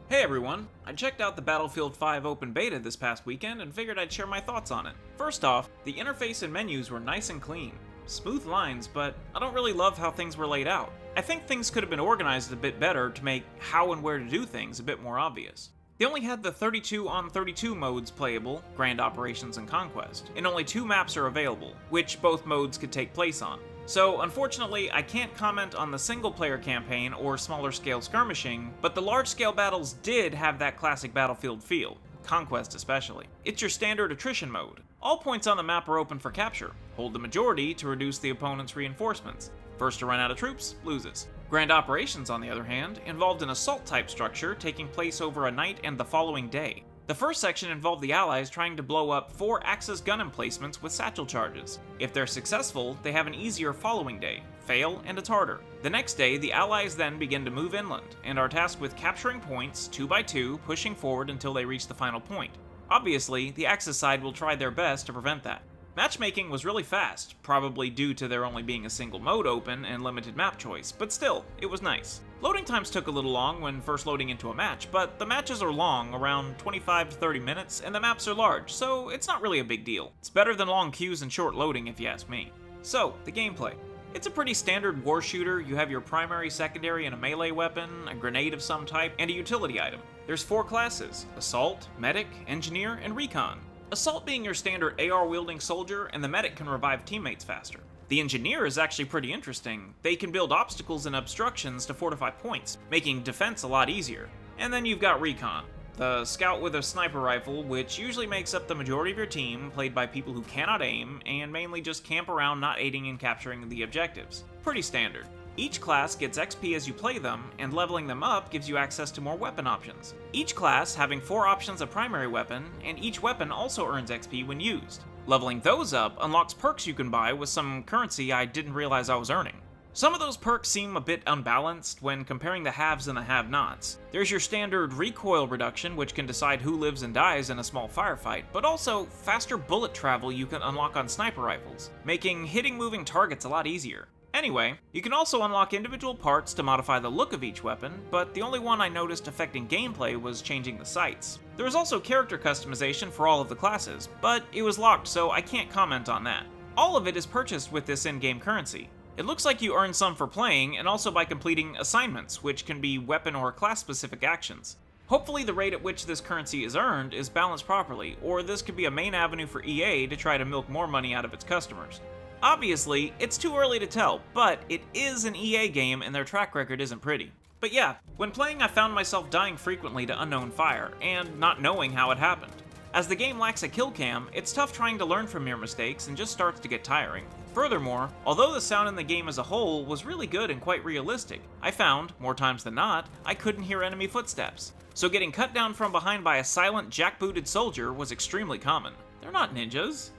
Hey everyone, I checked out the Battlefield 5 open beta this past weekend and figured I'd share my thoughts on it. First off, the interface and menus were nice and clean. Smooth lines, but I don't really love how things were laid out. I think things could have been organized a bit better to make how and where to do things a bit more obvious. They only had the 32 on 32 modes playable, Grand Operations and Conquest, and only 2 maps are available, which both modes could take place on. So unfortunately, I can't comment on the single-player campaign or smaller-scale skirmishing, but the large-scale battles did have that classic Battlefield feel, Conquest especially. It's your standard attrition mode. All points on the map are open for capture. Hold the majority to reduce the opponent's reinforcements. First to run out of troops, loses. Grand Operations, on the other hand, involved an assault-type structure taking place over a night and the following day. The first section involved the Allies trying to blow up 4 Axis gun emplacements with satchel charges. If they're successful, they have an easier following day. Fail, and it's harder. The next day, the Allies then begin to move inland, and are tasked with capturing points, 2 by 2, pushing forward until they reach the final point. Obviously, the Axis side will try their best to prevent that. Matchmaking was really fast, probably due to there only being a single mode open and limited map choice, but still, it was nice. Loading times took a little long when first loading into a match, but the matches are long, around 25 to 30 minutes, and the maps are large, so it's not really a big deal. It's better than long queues and short loading if you ask me. So, the gameplay. It's a pretty standard war shooter. You have your primary, secondary, and a melee weapon, a grenade of some type, and a utility item. There's 4 classes: Assault, Medic, Engineer, and Recon. Assault being your standard AR-wielding soldier, and the Medic can revive teammates faster. The Engineer is actually pretty interesting. They can build obstacles and obstructions to fortify points, making defense a lot easier. And then you've got Recon, the scout with a sniper rifle, which usually makes up the majority of your team, played by people who cannot aim, and mainly just camp around not aiding in capturing the objectives. Pretty standard. Each class gets XP as you play them, and leveling them up gives you access to more weapon options. Each class having 4 options of primary weapon, and each weapon also earns XP when used. Leveling those up unlocks perks you can buy with some currency I didn't realize I was earning. Some of those perks seem a bit unbalanced when comparing the haves and the have-nots. There's your standard recoil reduction, which can decide who lives and dies in a small firefight, but also faster bullet travel you can unlock on sniper rifles, making hitting moving targets a lot easier. Anyway, you can also unlock individual parts to modify the look of each weapon, but the only one I noticed affecting gameplay was changing the sights. There was also character customization for all of the classes, but it was locked, so I can't comment on that. All of it is purchased with this in-game currency. It looks like you earn some for playing, and also by completing assignments, which can be weapon or class-specific actions. Hopefully the rate at which this currency is earned is balanced properly, or this could be a main avenue for EA to try to milk more money out of its customers. Obviously, it's too early to tell, but it is an EA game and their track record isn't pretty. But yeah, when playing I found myself dying frequently to unknown fire, and not knowing how it happened. As the game lacks a kill cam, it's tough trying to learn from your mistakes and just starts to get tiring. Furthermore, although the sound in the game as a whole was really good and quite realistic, I found, more times than not, I couldn't hear enemy footsteps. So getting cut down from behind by a silent, jackbooted soldier was extremely common. They're not ninjas.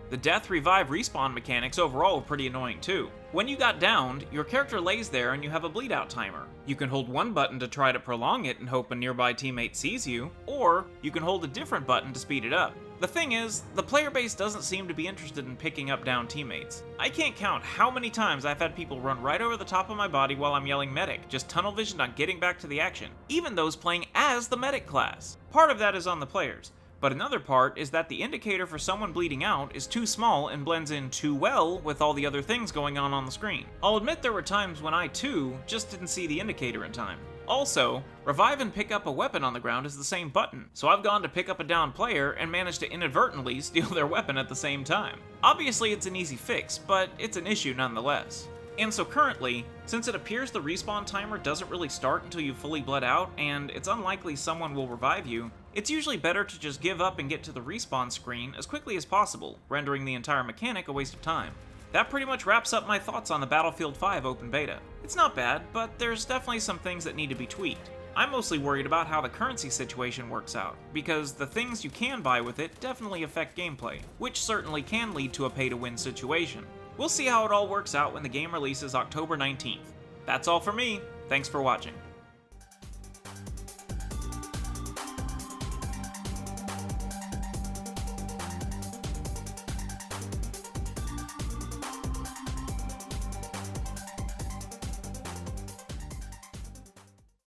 The death, revive, respawn mechanics overall were pretty annoying too. When you got downed, your character lays there and you have a bleed out timer. You can hold one button to try to prolong it and hope a nearby teammate sees you, or you can hold a different button to speed it up. The thing is, the player base doesn't seem to be interested in picking up downed teammates. I can't count how many times I've had people run right over the top of my body while I'm yelling medic, just tunnel visioned on getting back to the action, even those playing as the medic class. Part of that is on the players. But another part is that the indicator for someone bleeding out is too small and blends in too well with all the other things going on the screen. I'll admit there were times when I too just didn't see the indicator in time. Also, revive and pick up a weapon on the ground is the same button, so I've gone to pick up a downed player and managed to inadvertently steal their weapon at the same time. Obviously it's an easy fix, but it's an issue nonetheless. And so currently, since it appears the respawn timer doesn't really start until you've fully bled out, and it's unlikely someone will revive you, it's usually better to just give up and get to the respawn screen as quickly as possible, rendering the entire mechanic a waste of time. That pretty much wraps up my thoughts on the Battlefield 5 open beta. It's not bad, but there's definitely some things that need to be tweaked. I'm mostly worried about how the currency situation works out, because the things you can buy with it definitely affect gameplay, which certainly can lead to a pay-to-win situation. We'll see how it all works out when the game releases October 19th. That's all for me. Thanks for watching.